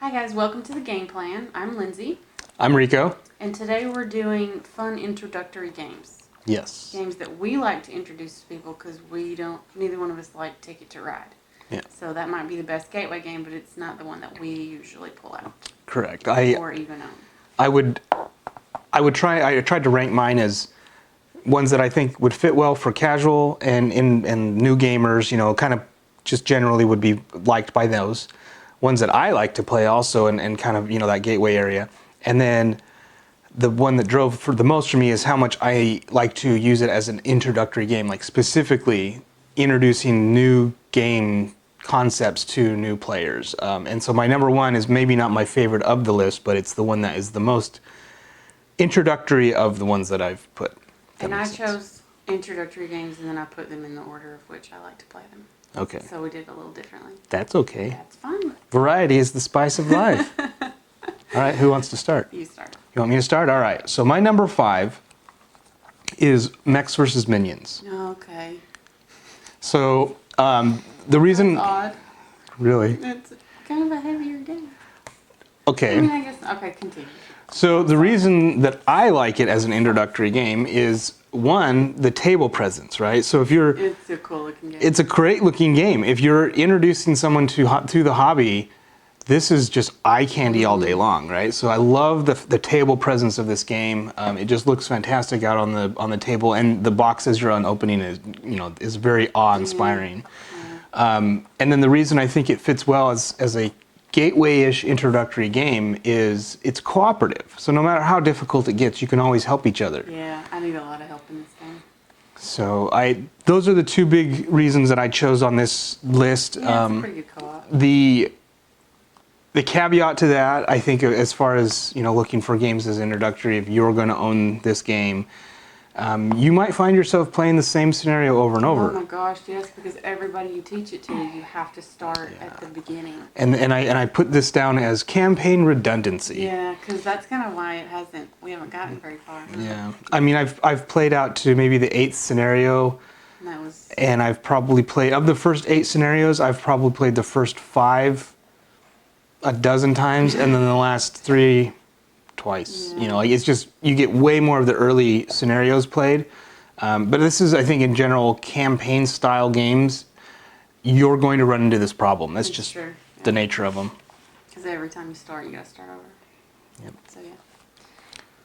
Hi guys, welcome to the game plan. I'm Lindsay. I'm Rico. And today we're doing fun introductory games. Yes. Games that we like to introduce to people because neither one of us like Ticket to Ride. Yeah. So that might be the best gateway game, but it's not the one that we usually pull out. Correct. Or even own. I tried to rank mine as ones that I think would fit well for casual and new gamers, kind of just generally would be liked by those. Ones that I like to play also and kind of, that gateway area. And then the one that drove for the most for me is how much I like to use it as an introductory game, like specifically introducing new game concepts to new players. And so my number one is maybe not my favorite of the list, but it's the one that is the most introductory of the ones that I've put. And I chose introductory games and then I put them in the order of which I like to play them. Okay. So we did it a little differently. That's okay. That's fine. Variety is the spice of life. All right, who wants to start? You start. You want me to start? All right. So my number 5 is Mechs versus Minions. Okay. So the reason... That's odd. Really? It's kind of a heavier game. Okay. I mean, I guess... Okay, continue. So the reason that I like it as an introductory game is, one, the table presence, right? So if you're... It's a cool looking game. It's a great looking game. If you're introducing someone to the hobby, this is just eye candy all day long, right? So I love the table presence of this game. It just looks fantastic out on the table, and the box as you're unopening is very awe-inspiring. And then the reason I think it fits well as a gateway-ish introductory game is it's cooperative. So no matter how difficult it gets, you can always help each other. Yeah, I need a lot of help in this game. So those are the two big reasons that I chose on this list. Yeah, it's a pretty good co-op. The caveat to that, I think, as far as looking for games as introductory, if you're going to own this game, you might find yourself playing the same scenario over and over. Oh my gosh, yes, because everybody you teach it to, you have to start at the beginning. And I put this down as campaign redundancy. Yeah, because that's kind of why we haven't gotten very far. Yeah, I mean, I've played out to maybe the 8th scenario, and I've probably played, of the first 8 scenarios, I've probably played the first 5 a dozen times, and then the last 3 twice. Yeah. It's just, you get way more of the early scenarios played. But this is, I think, in general, campaign style games, you're going to run into this problem. That's just the nature of them. Because every time you start, you got to start over. Yep. So yeah.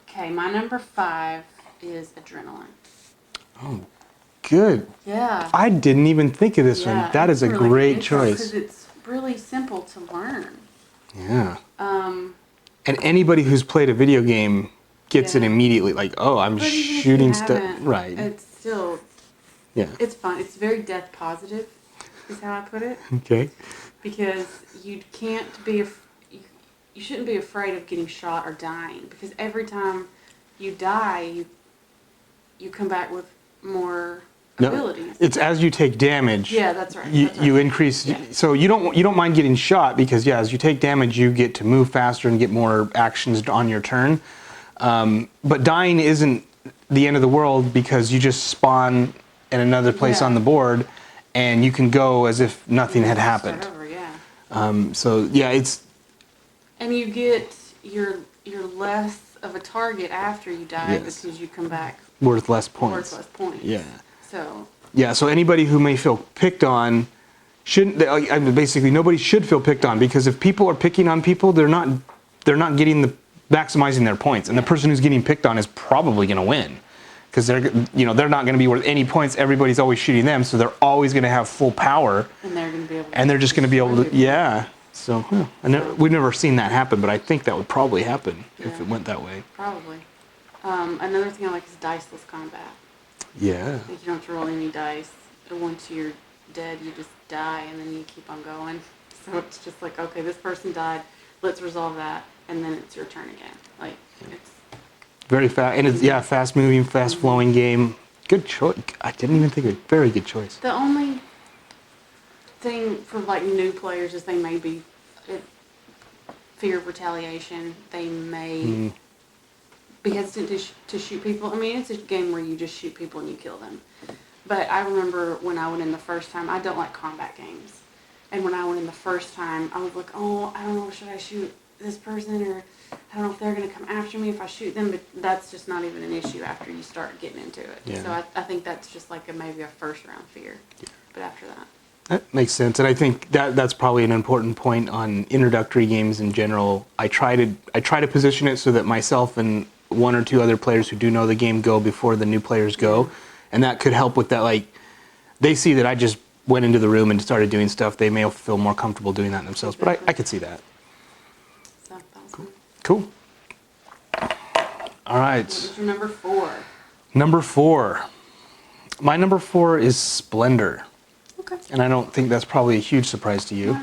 Okay, my number 5 is Adrenaline. Oh, good. Yeah. I didn't even think of this one. That is a really great choice. Because it's really simple to learn. Yeah. And anybody who's played a video game gets it immediately. Like, oh, I'm shooting stuff. Right. It's still. Yeah. It's fun. It's very death positive, is how I put it. Okay. Because you can't be. You shouldn't be afraid of getting shot or dying, because every time you die, you come back with more abilities. It's as you take damage. Yeah, that's right. You increase. Yeah. So you don't mind getting shot, because as you take damage, you get to move faster and get more actions on your turn. But dying isn't the end of the world, because you just spawn in another place on the board, and you can go as if nothing had happened. Start over, So it's. And you're less of a target after you die, because you come back worth less points. Yeah. So anybody who may feel picked on shouldn't. Basically, nobody should feel picked on, because if people are picking on people, they're not getting maximizing their points, and the person who's getting picked on is probably going to win, because they're not going to be worth any points. Everybody's always shooting them, so they're always going to have full power, and they're going to be able. And they're just going to be able to. So we've never seen that happen, but I think that would probably happen if it went that way. Probably. Another thing I like is diceless combat. Yeah. Like, you don't have to roll any dice. Once you're dead, you just die, and then you keep on going. So it's just like, okay, this person died. Let's resolve that, and then it's your turn again. Like, it's very fast, and it's fast moving, fast flowing game. Good choice. I didn't even think of it. Very good choice. The only thing for like new players is they may be fear of retaliation. They may be hesitant to shoot people. I mean, it's a game where you just shoot people and you kill them. But I remember when I went in the first time, I don't like combat games. And when I went in the first time, I was like, oh, I don't know, should I shoot this person, or I don't know if they're going to come after me if I shoot them, but that's just not even an issue after you start getting into it. Yeah. So I think that's just like maybe a first round fear. Yeah. But after that. That makes sense, and I think that's probably an important point on introductory games in general. I try to position it so that myself and one or two other players who do know the game go before the new players go, and that could help with that. Like, they see that I just went into the room and started doing stuff. They may feel more comfortable doing that themselves, but I could see that. So that was Cool. All right. What was your number 4? Number 4. My number 4 is Splendor. Okay. And I don't think that's probably a huge surprise to you.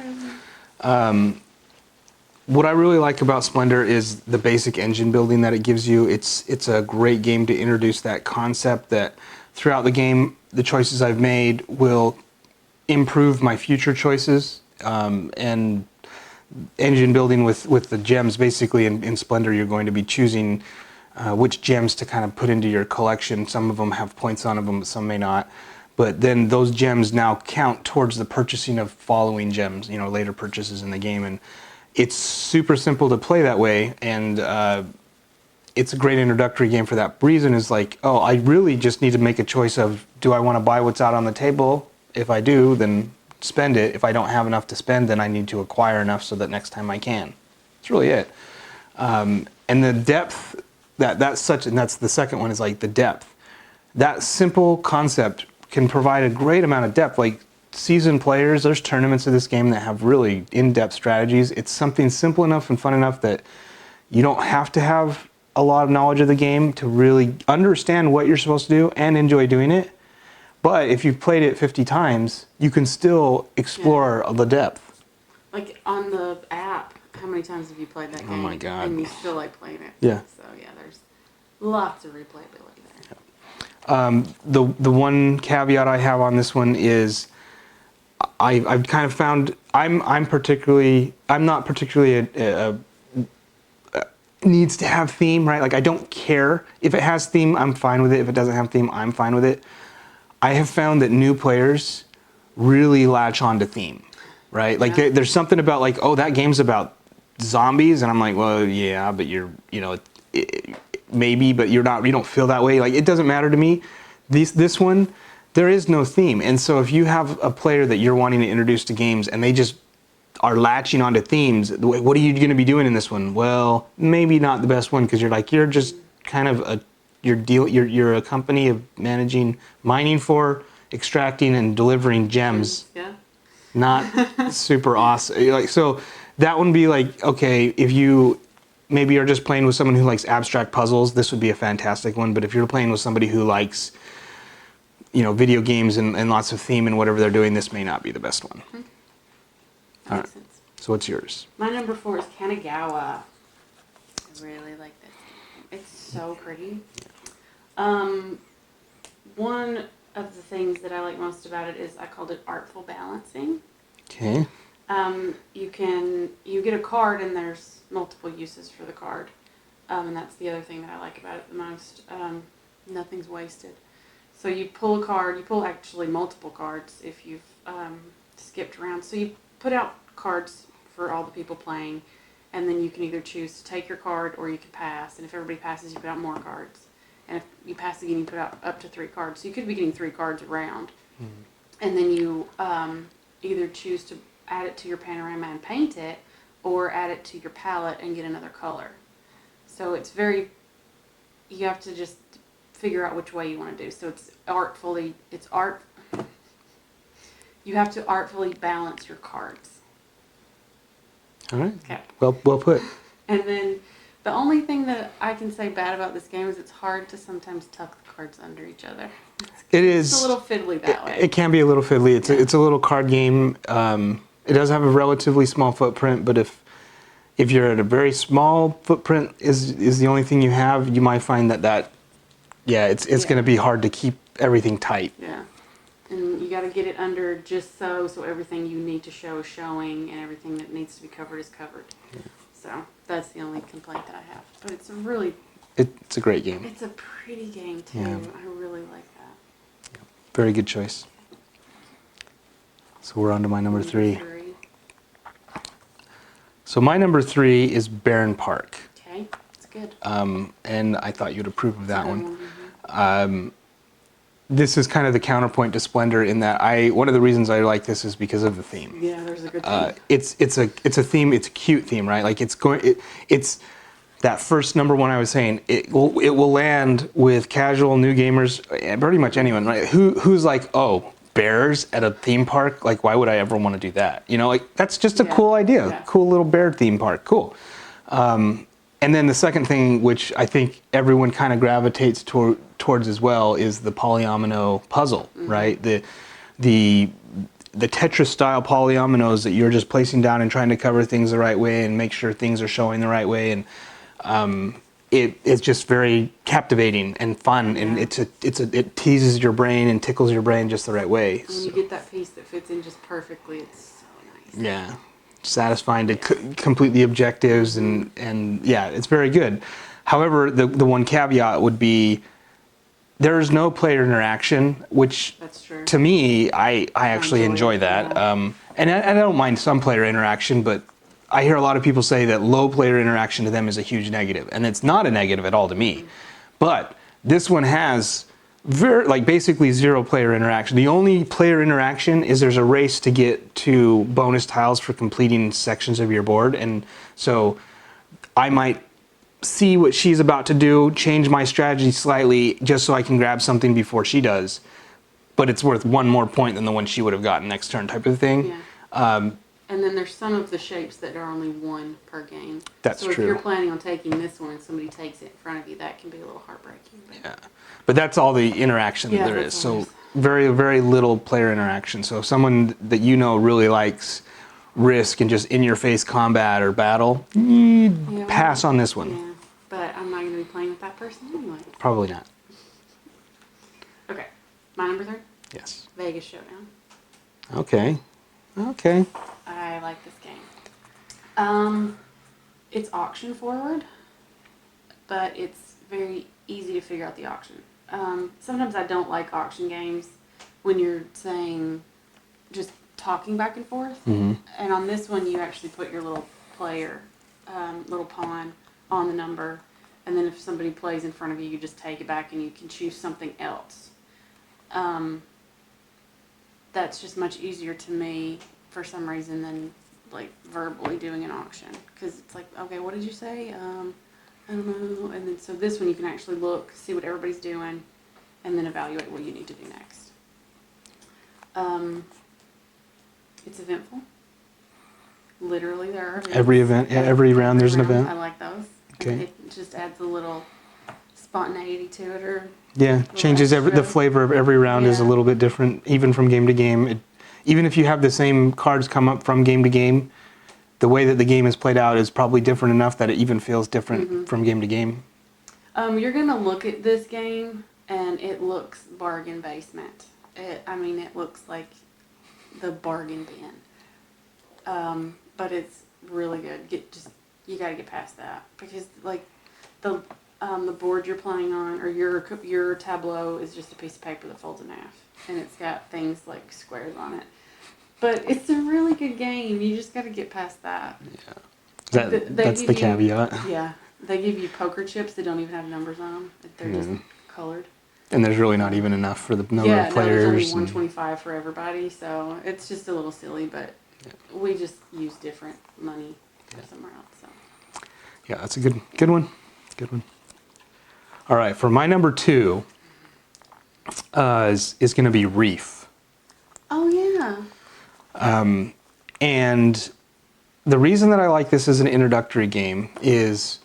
What I really like about Splendor is the basic engine building that it gives you. It's a great game to introduce that concept that throughout the game, the choices I've made will improve my future choices. And engine building with the gems, basically in Splendor, you're going to be choosing which gems to kind of put into your collection. Some of them have points on them, some may not. But then those gems now count towards the purchasing of following gems, later purchases in the game. And it's super simple to play that way. And it's a great introductory game for that reason. Is like, oh, I really just need to make a choice of, do I want to buy what's out on the table? If I do, then spend it. If I don't have enough to spend, then I need to acquire enough so that next time I can. That's really it. And the depth, that's the second one, is like the depth. That simple concept can provide a great amount of depth. Like, seasoned players, there's tournaments of this game that have really in-depth strategies. It's something simple enough and fun enough that you don't have to have a lot of knowledge of the game to really understand what you're supposed to do and enjoy doing it. But if you've played it 50 times, you can still explore the depth. Like on the app, how many times have you played that game? Oh my God. And you still like playing it. Yeah. So yeah, there's lots of replayability there. The one caveat I have on this one is I've kind of found I'm not particularly a needs to have theme, right? Like, I don't care if it has theme, I'm fine with it. If it doesn't have theme, I'm fine with it. I have found that new players really latch on to theme, right? Like, there's something about, like, oh, that game's about zombies, and I'm like, well, yeah, but maybe, but you don't feel that way. Like, it doesn't matter to me. This one, there is no theme. And so if you have a player that you're wanting to introduce to games and they just are latching onto themes, what are you going to be doing in this one? Well, maybe not the best one, because you're just kind of you're a company of mining for, extracting and delivering gems. Yeah. Not super awesome. Like, so that would be like, okay, if you maybe you're just playing with someone who likes abstract puzzles, this would be a fantastic one. But if you're playing with somebody who likes, video games and lots of theme and whatever they're doing, this may not be the best one. Mm-hmm. That All makes right. sense. So what's yours? My number 4 is Kanagawa. I really like this game. It's so pretty. One of the things that I like most about it is I called it artful balancing. Okay. You get a card and there's multiple uses for the card. And that's the other thing that I like about it the most. Nothing's wasted. So you pull a card, you pull actually multiple cards if you've skipped around. So you put out cards for all the people playing, and then you can either choose to take your card or you can pass. And if everybody passes, you put out more cards. And if you pass again, you put out up to 3 cards. So you could be getting 3 cards a round. Mm-hmm. And then you either choose to add it to your panorama and paint it, or add it to your palette and get another color. So you have to just figure out which way you want to do. So you have to artfully balance your cards. All right. Okay. Well put. And then the only thing that I can say bad about this game is it's hard to sometimes tuck the cards under each other. It is. It's a little fiddly that way. It can be a little fiddly. It's a little card game. It does have a relatively small footprint, but if you're at a very small footprint is the only thing you have, you might find that it's going to be hard to keep everything tight. Yeah. And you got to get it under just so everything you need to show is showing and everything that needs to be covered is covered. Yeah. So that's the only complaint that I have. But it's a great game. It's a pretty game too. Yeah. I really like that. Very good choice. So we're on to my number 3. So my number 3 is Barren Park. Okay, that's good. And I thought you'd approve of that Good one. Mhm. This is kind of the counterpoint to Splendor in that one of the reasons I like this is because of the theme. Yeah, there's a good theme. It's a theme. It's a cute theme, right? Like it's that first number one I was saying. It will land with casual new gamers, pretty much anyone, right? Who's like, oh, bears at a theme park? Like, why would I ever want to do that? You know, like that's just a cool idea. Yeah. Cool little bear theme park. Cool. And then the second thing, which I think everyone kind of gravitates towards as well, is the polyomino puzzle, right? The Tetris style polyominoes that you're just placing down and trying to cover things the right way and make sure things are showing the right way, and it's just very captivating and fun, and it teases your brain and tickles your brain just the right way. When you get that piece that fits in just perfectly, it's so nice. Yeah, satisfying to complete the objectives, and yeah, it's very good. However, the one caveat would be there is no player interaction, which That's true. to me, I actually enjoy it, that. yeah. And I don't mind some player interaction, but I hear a lot of people say that low player interaction to them is a huge negative, and it's not a negative at all to me. But this one has basically zero player interaction. The only player interaction is there's a race to get to bonus tiles for completing sections of your board, and so I might see what she's about to do, change my strategy slightly just so I can grab something before she does, but it's worth one more point than the one she would have gotten next turn type of thing. Yeah. And then there's some of the shapes that are only one per game. That's so true. if you're planning on taking this one and somebody takes it in front of you, that can be a little heartbreaking. Yeah, but that's all the interaction that there is. that's all So very, very little player interaction. So if someone that you know really likes Risk and just in-your-face combat or battle, pass on this one. Yeah, but I'm not going to be playing with that person anyway. Probably not. Okay, my number 3? Yes. Vegas Showdown. Okay. I like this game. It's auction forward, but it's very easy to figure out the auction. Sometimes I don't like auction games when you're saying just talking back and forth. Mm-hmm. And on this one, you actually put your little player, little pawn on the number, and then if somebody plays in front of you, you just take it back and you can choose something else. That's just much easier to me for some reason than like verbally doing an auction, because it's like, okay, what did you say? I don't know. And then so this one you can actually look, see what everybody's doing, and then evaluate what you need to do next. It's eventful. Literally, there are events. Every event, yeah, every round there's an event. I like those. Okay. It just adds a little spontaneity to it, or Yeah, changes the flavor of every round is a little bit different, even from game to game. Even if you have the same cards come up from game to game, the way that the game is played out is probably different enough that it even feels different from game to game. You're gonna look at this game and it looks bargain basement. It looks like the bargain bin. But it's really good. You gotta get past that, because like the board you're playing on, or your tableau, is just a piece of paper that folds in half, and it's got things like squares on it. But it's a really good game. You just got to get past that. Yeah, that's the caveat. Yeah, they give you poker chips that don't even have numbers on them. They're just colored. And there's really not even enough for the number of players. Yeah, there's only 125 for everybody, so it's just a little silly. But we just use different money somewhere else. So. Yeah, that's a good one. Good one. All right, for my number 2 is going to be Reef. Oh, yeah. And the reason that I like this as an introductory game is,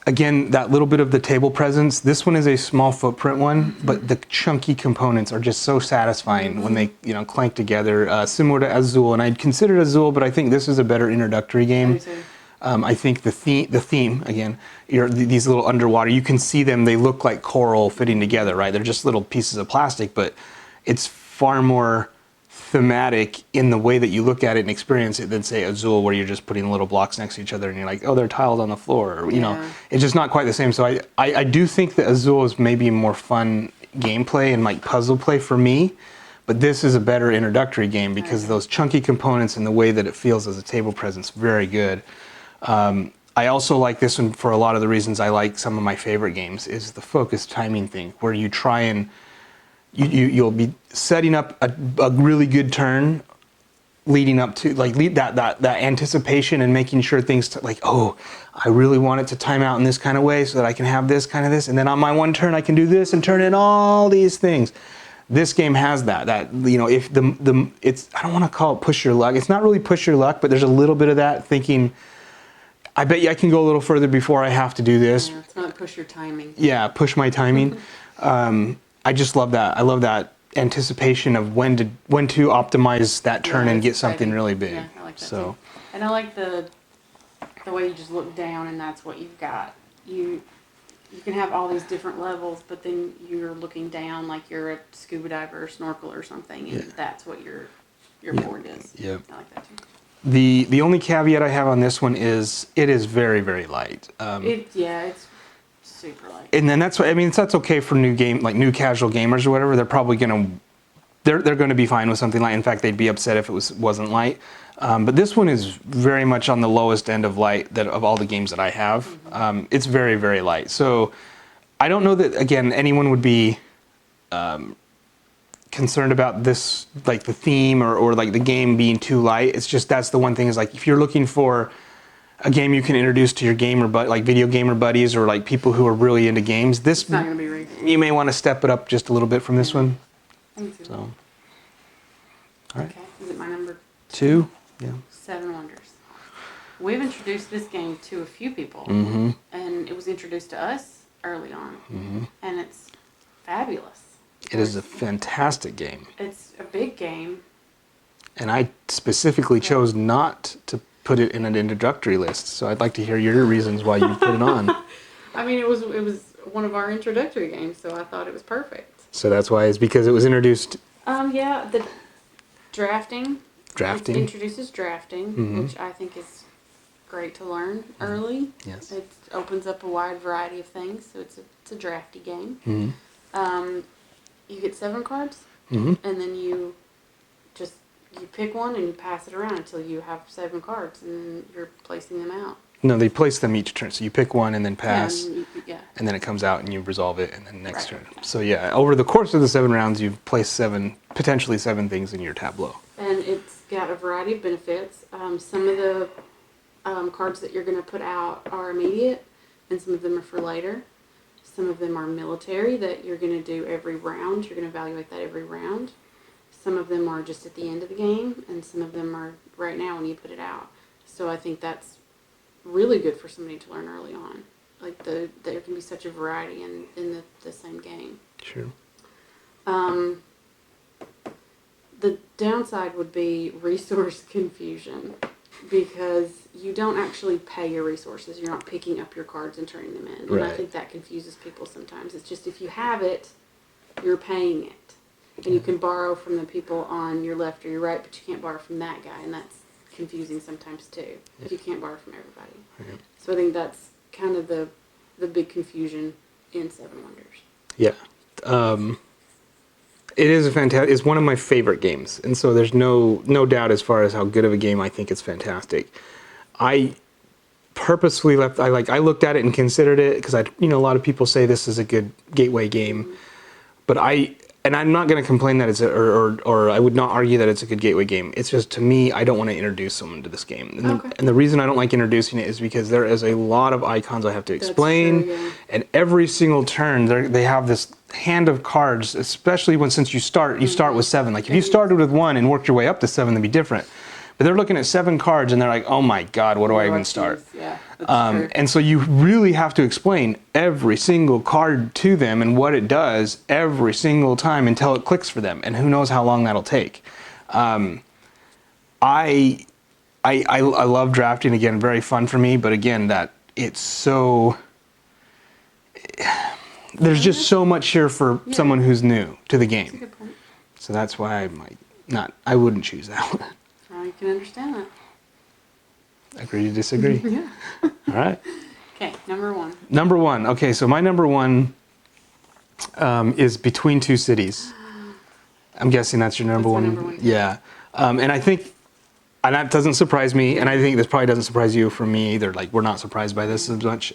again, that little bit of the table presence. This one is a small footprint one, but the chunky components are just so satisfying when they clank together, similar to Azul. And I'd consider Azul, but I think this is a better introductory game. Me too. I think the theme again, these little underwater, you can see them, they look like coral fitting together, right? They're just little pieces of plastic, but it's far more thematic in the way that you look at it and experience it than, say, Azul, where you're just putting little blocks next to each other and you're like, oh, they're tiled on the floor, or, it's just not quite the same. So I do think that Azul is maybe more fun gameplay and like puzzle play for me, But this is a better introductory game because Okay. those chunky components and the way that it feels as a table presence, very good. I also like this one for a lot of the reasons I like some of my favorite games, is the focused timing thing, where you try and you'll be setting up a really good turn leading up to that anticipation and making sure things like, oh, I really want it to time out in this kind of way so that I can have this kind of this, and then on my one turn I can do this and turn in all these things. This game has that if it's, I don't want to call it push your luck. It's not really push your luck, but there's a little bit of that thinking, I bet you I can go a little further before I have to do this. Yeah, it's not push your timing. Yeah, push my timing. I just love that. I love that anticipation of when to optimize that turn and it's get something exciting. really big. Yeah, I like that So too. And I like the way you just look down and that's what you've got. You can have all these different levels, but then you're looking down like you're a scuba diver or snorkel or something, and that's what your board is. Yeah. I like that too. the only caveat I have on this one is it is very, very light. It's super light. And then that's what I mean. That's okay for new new casual gamers or whatever. They're probably they're going to be fine with something light. In fact, they'd be upset if it wasn't light. But this one is very much on the lowest end of light of all the games that I have. It's very, very light. So I don't know that, again, anyone would be concerned about this, like the theme or like the game being too light. It's just, that's the one thing is like, if you're looking for a game you can introduce to your gamer, like video gamer buddies or like people who are really into games, this, It's not going to be very good. you may want to step it up just a little bit from this one. Thank you. So, all right. Okay, is it my number 2? Yeah. Seven Wonders. We've introduced this game to a few people, and it was introduced to us early on, and it's fabulous. It is a fantastic game. It's a big game. And I specifically chose not to put it in an introductory list, so I'd like to hear your reasons why you put it on. I mean, it was one of our introductory games, so I thought it was perfect. So that's why, it's because it was introduced. Yeah, the drafting. Drafting. It introduces drafting, which I think is great to learn early. Yes. It opens up a wide variety of things, so it's a drafty game. You get 7 cards, and then you pick one and you pass it around until you have 7 cards, and then you're placing them out. No, they place them each turn. So you pick one and then pass, Yeah. and then it comes out and you resolve it, and then next Right. turn. So yeah, over the course of the 7 rounds, you've placed potentially 7 things in your tableau. And it's got a variety of benefits. Some of the cards that you're going to put out are immediate, and some of them are for later. Some of them are military that you're going to do every round. You're going to evaluate that every round. Some of them are just at the end of the game, and some of them are right now when you put it out. So I think that's really good for somebody to learn early on. Like there can be such a variety in the same game. Sure. The downside would be resource confusion, because you don't actually pay your resources. You're not picking up your cards and turning them in. And I Right. think that confuses people sometimes. It's just if you have it, you're paying it. And you can borrow from the people on your left or your right, but you can't borrow from that guy. And that's confusing sometimes too. If you can't borrow from everybody. Yeah. So I think that's kind of the big confusion in Seven Wonders. Yeah. It is it's one of my favorite games, and so there's no doubt as far as how good of a game I think it's fantastic. I purposefully I looked at it and considered it because a lot of people say this is a good gateway game, but I'm not going to complain that it's or I would not argue that it's a good gateway game. It's just, to me, I don't want to introduce someone to this game. And the reason I don't like introducing it is because there is a lot of icons I have to explain. That's true, yeah. And every single turn, they have this hand of cards, especially since you start with 7. Like if you started with 1 and worked your way up to 7, that'd be different. But they're looking at 7 cards and they're like, oh my God, what do I even start? Yeah, that's true. And so you really have to explain every single card to them and what it does every single time until it clicks for them. And who knows how long that'll take. I love drafting, again, very fun for me. But again, that it's so, there's just so much here for someone who's new to the That's a game. good point. So that's why I wouldn't choose that one. I can understand that. Agree to disagree? Yeah. All right. Okay, number 1. Number 1. Okay, so my number 1 is Between Two Cities. I'm guessing that's your number That's my one. number one, too. Yeah. And I think, and that doesn't surprise me, and I think this probably doesn't surprise you for me either. Like, we're not surprised by this as much.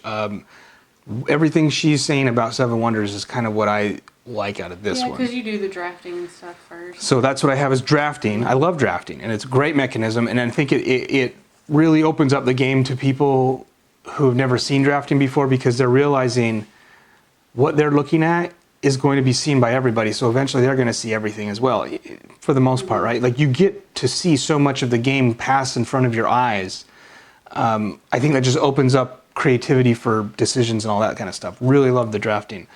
Everything she's saying about Seven Wonders is kind of what I like out of this Yeah, one. because you do the drafting and stuff first. So that's what I have is drafting. I love drafting, and it's a great mechanism, and I think it really opens up the game to people who have never seen drafting before, because they're realizing what they're looking at is going to be seen by everybody. So eventually they're going to see everything as well, for the most part, right? Like, you get to see so much of the game pass in front of your eyes. I think that just opens up creativity for decisions and all that kind of stuff. Really love the drafting.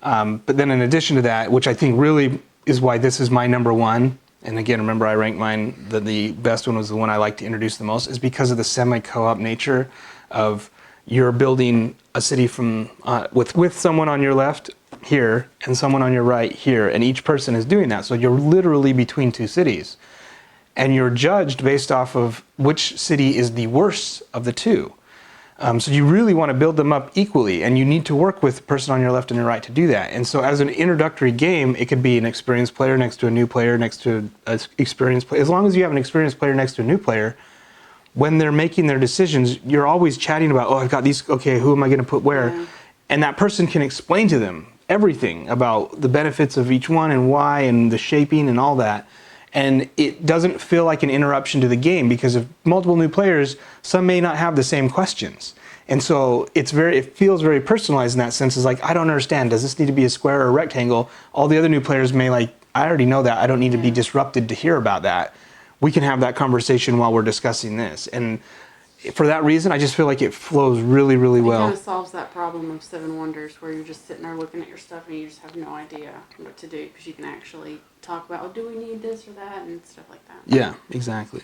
But then in addition to that, which I think really is why this is my number one, and again, remember I ranked mine, the best one was the one I like to introduce the most, is because of the semi-co-op nature of you're building a city from with someone on your left here and someone on your right here, and each person is doing that. So you're literally between two cities, and you're judged based off of which city is the worst of the two. So you really want to build them up equally, and you need to work with the person on your left and your right to do that. And so as an introductory game, it could be an experienced player next to a new player next to an experienced player. As long as you have an experienced player next to a new player, when they're making their decisions, you're always chatting about, oh, I've got these, okay, who am I going to put where? Yeah. And that person can explain to them everything about the benefits of each one and why and the shaping and all that. And it doesn't feel like an interruption to the game, because if multiple new players, some may not have the same questions. And so it feels very personalized in that sense. It's like, I don't understand. Does this need to be a square or a rectangle? All the other new players may like, I already know that. I don't need to be disrupted to hear about that. We can have that conversation while we're discussing this. And for that reason, I just feel like it flows really, really It well. kind of solves that problem of Seven Wonders, where you're just sitting there looking at your stuff and you just have no idea what to do, because you can actually talk about, oh, do we need this or that, and stuff like that. Yeah, exactly.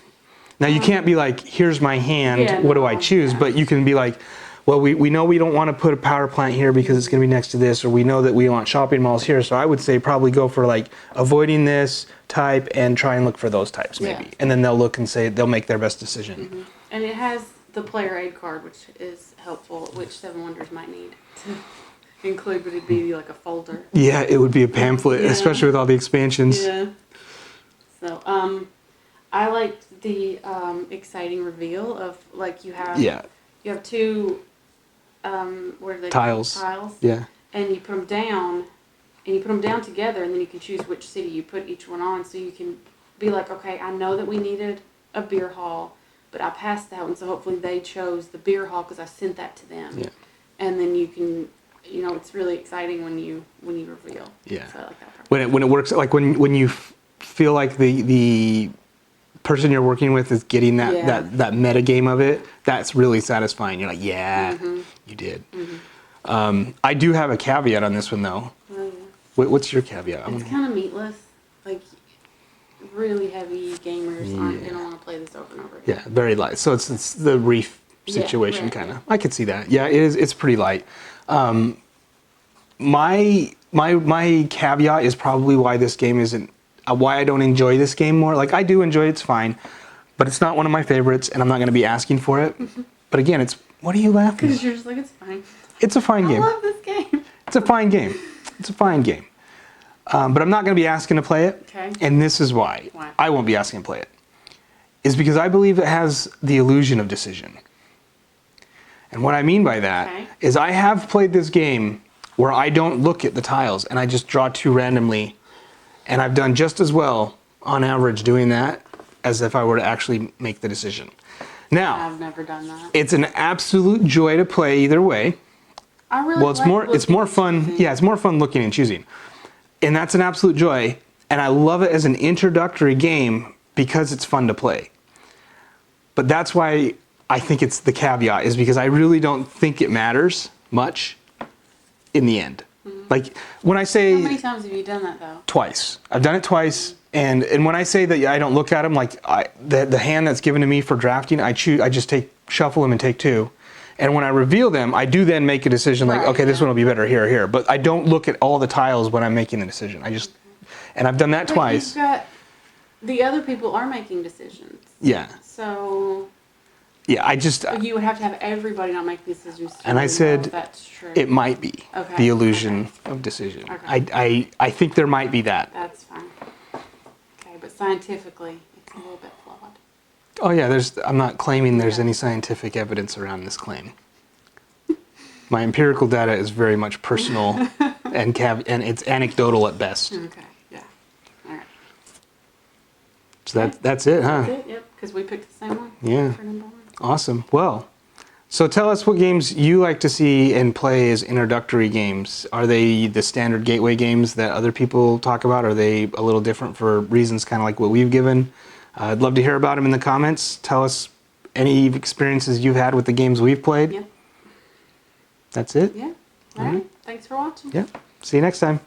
Now you can't be like, here's my hand, Yeah, what do I no, choose? yeah. But you can be like, well, we know we don't want to put a power plant here because it's going to be next to this, or we know that we want shopping malls here. So I would say probably go for like avoiding this type and try and look for those types maybe. Yeah. And then they'll look and say, they'll make their best decision. Mm-hmm. And it has the player aid card, which is helpful, which Seven Wonders might need to include, but it'd be like a folder. Yeah, it would be a pamphlet, Yeah. especially with all the expansions. Yeah. So, I liked the exciting reveal of, like, you have two what are they Tiles. called? Tiles. Yeah. And you put them down, together, and then you can choose which city you put each one on. So you can be like, okay, I know that we needed a beer hall, but I passed that one, so hopefully they chose the beer hall because I sent that to them. Yeah. And then you can, it's really exciting when you reveal. Yeah. So I like that part. When it works, like when you feel like the person you're working with is getting that meta game of it, that's really satisfying. You're like, yeah, you did. Mm-hmm. I do have a caveat on this one though. Oh, yeah. What's your caveat? It's kind of meatless. Like, really heavy gamers aren't going to want to play this over and over again. Yeah, very light. So it's the reef situation right, kind of. yeah. I could see that. Yeah, it is. It's pretty light. My caveat is probably why this game isn't, why I don't enjoy this game more. Like, I do enjoy it, it's fine, but it's not one of my favorites, and I'm not going to be asking for it. But again, what are you laughing Because at? you're just like, it's fine. It's a fine game. I love this game. It's a fine game. It's a fine game. But I'm not going to be asking to play it. Okay. And this is why. Why? I won't be asking to play it. Is because I believe it has the illusion of decision. And what I mean by that is I have played this game where I don't look at the tiles and I just draw two randomly. And I've done just as well on average doing that as if I were to actually make the decision. Now, I've never done that. it's an absolute joy to play either way. I really Well, it's more fun. Yeah, it's more fun looking and choosing. And that's an absolute joy. And I love it as an introductory game because it's fun to play. But that's why I think it's the caveat, is because I really don't think it matters much in the end. Like, when I say... How many times have you done that, though? Twice. I've done it twice. And when I say that I don't look at them, like the hand that's given to me for drafting, I just shuffle them and take two. And when I reveal them, I do then make a decision like, okay, this one will be better here or here. But I don't look at all the tiles when I'm making the decision. And I've done that But twice. you've got, the other people are making decisions. Yeah. So Yeah, you would have to have everybody not make decisions. To and I know said if that's true. it might be Okay, the illusion of decision. Okay. I think there might be that. That's fine. but scientifically, it's a little bit flawed. Oh yeah, I'm not claiming there's Okay. any scientific evidence around this claim. My empirical data is very much personal and it's anecdotal at best. Okay, yeah. All right. So that's it, huh? That's it, yep, because we picked the same one. Yeah. For number 1. Awesome. Well, so tell us what games you like to see and play as introductory games. Are they the standard gateway games that other people talk about? Are they a little different for reasons kind of like what we've given? I'd love to hear about them in the comments. Tell us any experiences you've had with the games we've played. Yep. That's it? Yeah. All right. Thanks for watching. Yeah. See you next time.